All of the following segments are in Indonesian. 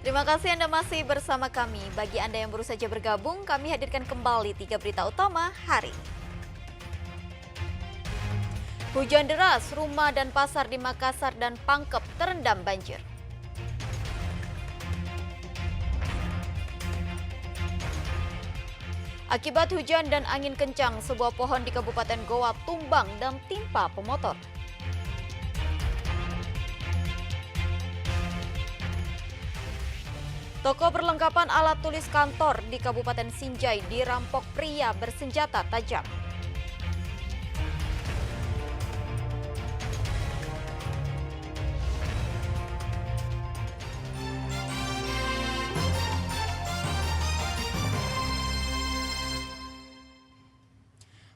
Terima kasih Anda masih bersama kami. Bagi Anda yang baru saja bergabung, kami hadirkan kembali 3 berita utama hari ini. Hujan deras, rumah dan pasar di Makassar dan Pangkep terendam banjir. Akibat hujan dan angin kencang, sebuah pohon di Kabupaten Goa tumbang dan timpa pemotor. Toko perlengkapan alat tulis kantor di Kabupaten Sinjai dirampok pria bersenjata tajam.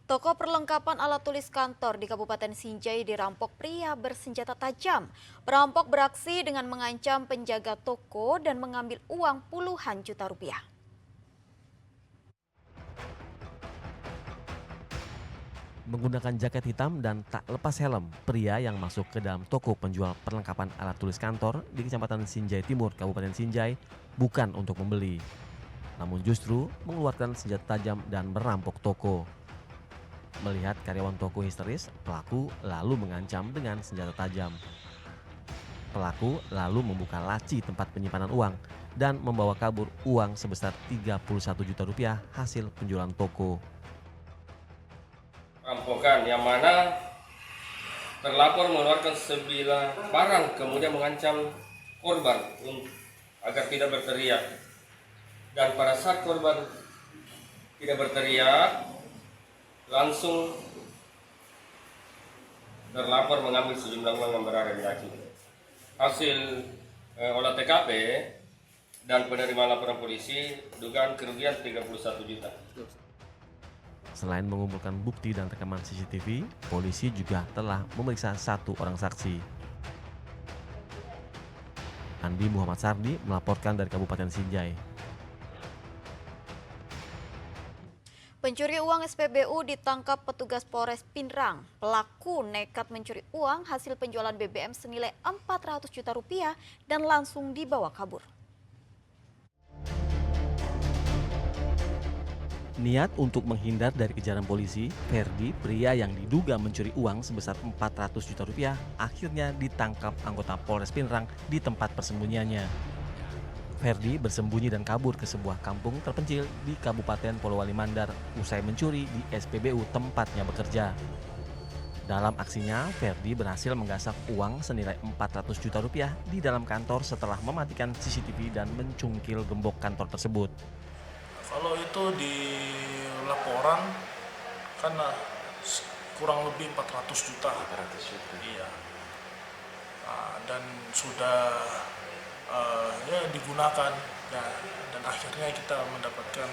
Toko perlengkapan alat tulis kantor di Kabupaten Sinjai dirampok pria bersenjata tajam. Perampok beraksi dengan mengancam penjaga toko dan mengambil uang puluhan juta rupiah. Menggunakan jaket hitam dan tak lepas helm, pria yang masuk ke dalam toko penjual perlengkapan alat tulis kantor di Kecamatan Sinjai Timur, Kabupaten Sinjai, bukan untuk membeli, namun justru mengeluarkan senjata tajam dan merampok toko. Melihat karyawan toko histeris, pelaku lalu mengancam dengan senjata tajam. Pelaku lalu membuka laci tempat penyimpanan uang dan membawa kabur uang sebesar 31 juta rupiah hasil penjualan toko. Perampokan yang mana terlapor mengeluarkan sebilah barang kemudian mengancam korban agar tidak berteriak. Dan pada saat korban tidak berteriak, langsung terlapor mengambil sejumlah uang yang berada di laci. Hasil olah TKP dan penerimaan laporan polisi, dugaan kerugian 31 juta. Selain mengumpulkan bukti dan rekaman CCTV, polisi juga telah memeriksa 1 orang saksi. Andi Muhammad Sardi melaporkan dari Kabupaten Sinjai. Pencuri uang SPBU ditangkap petugas Polres Pinrang. Pelaku nekat mencuri uang hasil penjualan BBM senilai 400 juta rupiah dan langsung dibawa kabur. Niat untuk menghindar dari kejaran polisi, Ferdi, pria yang diduga mencuri uang sebesar 400 juta rupiah, akhirnya ditangkap anggota Polres Pinrang di tempat persembunyiannya. Ferdi bersembunyi dan kabur ke sebuah kampung terpencil di Kabupaten Polewali Mandar usai mencuri di SPBU tempatnya bekerja. Dalam aksinya, Ferdi berhasil menggasak uang senilai 400 juta rupiah di dalam kantor setelah mematikan CCTV dan mencungkil gembok kantor tersebut. Kalau itu di laporan kan kurang lebih 400 juta. 400 juta. Iya. Nah, dan sudah digunakan ya, dan akhirnya kita mendapatkan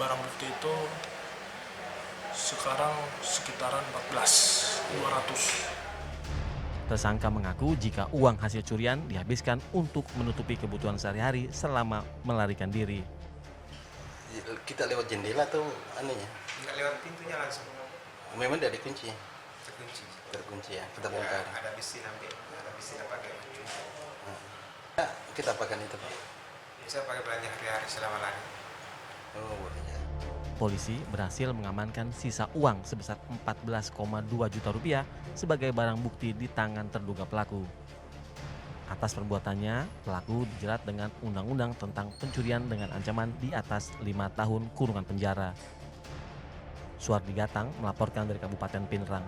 barang bukti itu sekarang sekitaran 14.200. Tersangka mengaku jika uang hasil curian dihabiskan untuk menutupi kebutuhan sehari-hari selama melarikan diri. Kita lewat jendela tuh anehnya. Nggak lewat pintunya langsung. Memang tidak dikunci. Terkunci ya, kita bongkar. Ya, ada besi pakai kunci. Kita apakan itu, Pak? Bisa pakai belanja hari-hari selama lari. Oh, boleh. Polisi berhasil mengamankan sisa uang sebesar 14,2 juta rupiah sebagai barang bukti di tangan terduga pelaku. Atas perbuatannya, pelaku dijerat dengan undang-undang tentang pencurian dengan ancaman di atas 5 tahun kurungan penjara. Suardi Gatang melaporkan dari Kabupaten Pinrang.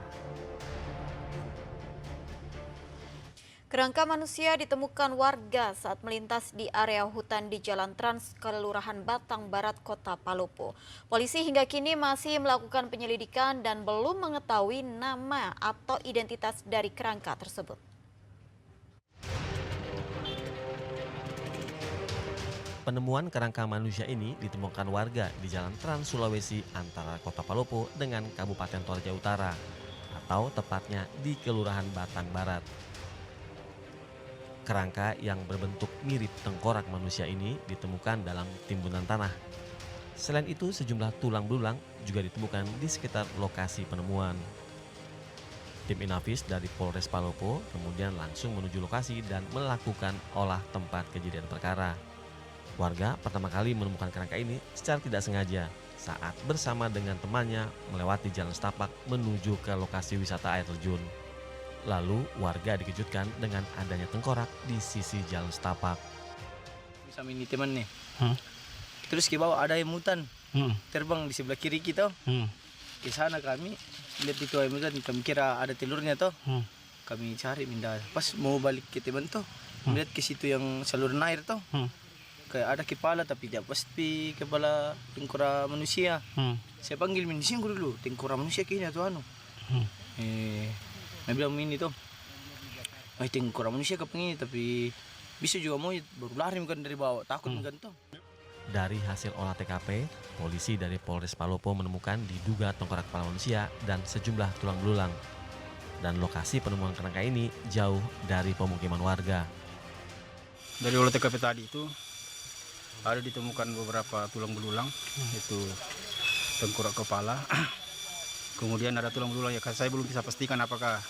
Kerangka manusia ditemukan warga saat melintas di area hutan di Jalan Trans Kelurahan Batang Barat, Kota Palopo. Polisi hingga kini masih melakukan penyelidikan dan belum mengetahui nama atau identitas dari kerangka tersebut. Penemuan kerangka manusia ini ditemukan warga di Jalan Trans Sulawesi antara Kota Palopo dengan Kabupaten Toraja Utara, atau tepatnya di Kelurahan Batang Barat. Kerangka yang berbentuk mirip tengkorak manusia ini ditemukan dalam timbunan tanah. Selain itu, sejumlah tulang belulang juga ditemukan di sekitar lokasi penemuan. Tim Inafis dari Polres Palopo kemudian langsung menuju lokasi dan melakukan olah tempat kejadian perkara. Warga pertama kali menemukan kerangka ini secara tidak sengaja saat bersama dengan temannya melewati jalan setapak menuju ke lokasi wisata air terjun. Lalu warga dikejutkan dengan adanya tengkorak di sisi jalan setapak. Sama ini teman nih. Terus ke bawah ada emutan terbang di sebelah kiri kita. Ke sana kami lihat itu emutan, kami kira ada telurnya toh. Kami cari minda. Pas mau balik ke teman toh, melihat ke situ yang saluran air toh. Kayak ada kepala tapi tidak pasti kepala tengkorak manusia. Saya panggil manusia dulu, tengkorak manusia kayaknya tuh anu. Saya bilang ini tuh, tengkorak manusia kepengin tapi bisa juga mau baru lari kan dari bawah, takut kan tuh. Dari hasil olah TKP, polisi dari Polres Palopo menemukan diduga tengkorak kepala manusia dan sejumlah tulang belulang. Dan lokasi penemuan kerangka ini jauh dari pemukiman warga. Dari olah TKP tadi itu ada ditemukan beberapa tulang belulang, itu tengkorak kepala. Kemudian ada tulang belulang, ya saya belum bisa pastikan apakah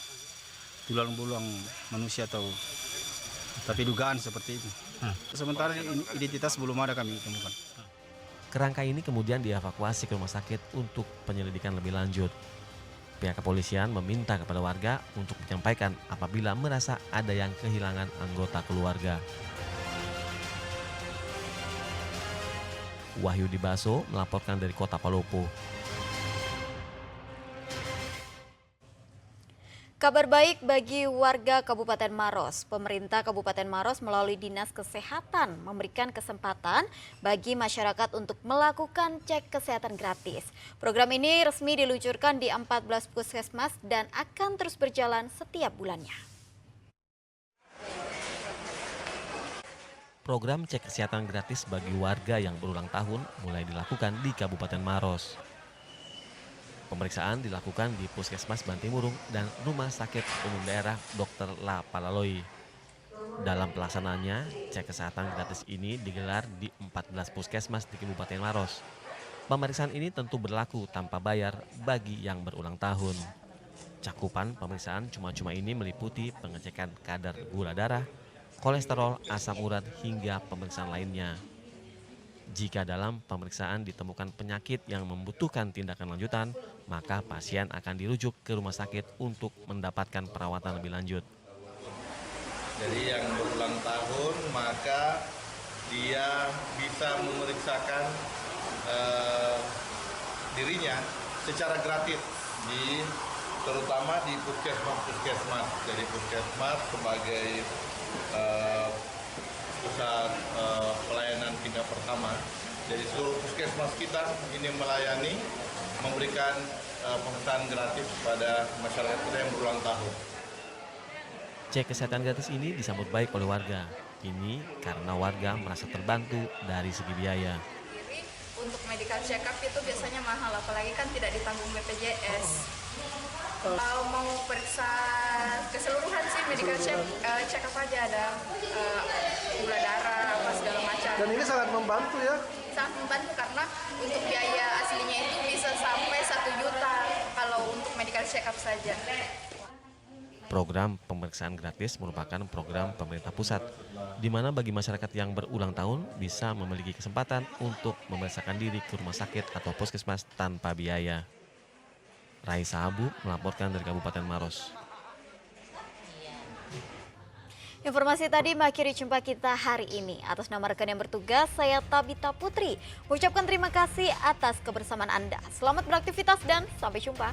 tulang belulang manusia atau, tapi dugaan seperti itu. Sementara identitas belum ada kami temukan. Kerangka ini kemudian dievakuasi ke rumah sakit untuk penyelidikan lebih lanjut. Pihak kepolisian meminta kepada warga untuk menyampaikan apabila merasa ada yang kehilangan anggota keluarga. Wahyudi Baso melaporkan dari Kota Palopo. Kabar baik bagi warga Kabupaten Maros. Pemerintah Kabupaten Maros melalui Dinas Kesehatan memberikan kesempatan bagi masyarakat untuk melakukan cek kesehatan gratis. Program ini resmi diluncurkan di 14 puskesmas dan akan terus berjalan setiap bulannya. Program cek kesehatan gratis bagi warga yang berulang tahun mulai dilakukan di Kabupaten Maros. Pemeriksaan dilakukan di Puskesmas Bantimurung dan Rumah Sakit Umum Daerah Dr. La Palaloi. Dalam pelaksanaannya, cek kesehatan gratis ini digelar di 14 puskesmas di Kabupaten Maros. Pemeriksaan ini tentu berlaku tanpa bayar bagi yang berulang tahun. Cakupan pemeriksaan cuma-cuma ini meliputi pengecekan kadar gula darah, kolesterol, asam urat, hingga pemeriksaan lainnya. Jika dalam pemeriksaan ditemukan penyakit yang membutuhkan tindakan lanjutan, maka pasien akan dirujuk ke rumah sakit untuk mendapatkan perawatan lebih lanjut. Jadi yang berulang tahun maka dia bisa memeriksakan dirinya secara gratis terutama di puskesmas. Jadi puskesmas sebagai pusat pelayanan tingkat pertama. Jadi seluruh puskesmas kita ini melayani, memberikan pemeriksaan gratis pada masyarakat kita yang berulang tahun. Cek kesehatan gratis ini disambut baik oleh warga. Ini karena warga merasa terbantu dari segi biaya. Untuk medical check up itu biasanya mahal, apalagi kan tidak ditanggung BPJS. Kalau mau periksa keseluruhan sih medical check up aja, ada gula darah, apa segala macam. Dan ini sangat membantu ya? Sangat membantu karena untuk biaya aslinya itu bisa sampai 1 juta kalau untuk medical check up saja. Program pemeriksaan gratis merupakan program pemerintah pusat, di mana bagi masyarakat yang berulang tahun bisa memiliki kesempatan untuk memeriksakan diri ke rumah sakit atau puskesmas tanpa biaya. Raisa Abu melaporkan dari Kabupaten Maros. Informasi tadi mengakhiri jumpa kita hari ini. Atas nama rekan yang bertugas, saya Tabita Putri mengucapkan terima kasih atas kebersamaan Anda. Selamat beraktivitas dan sampai jumpa.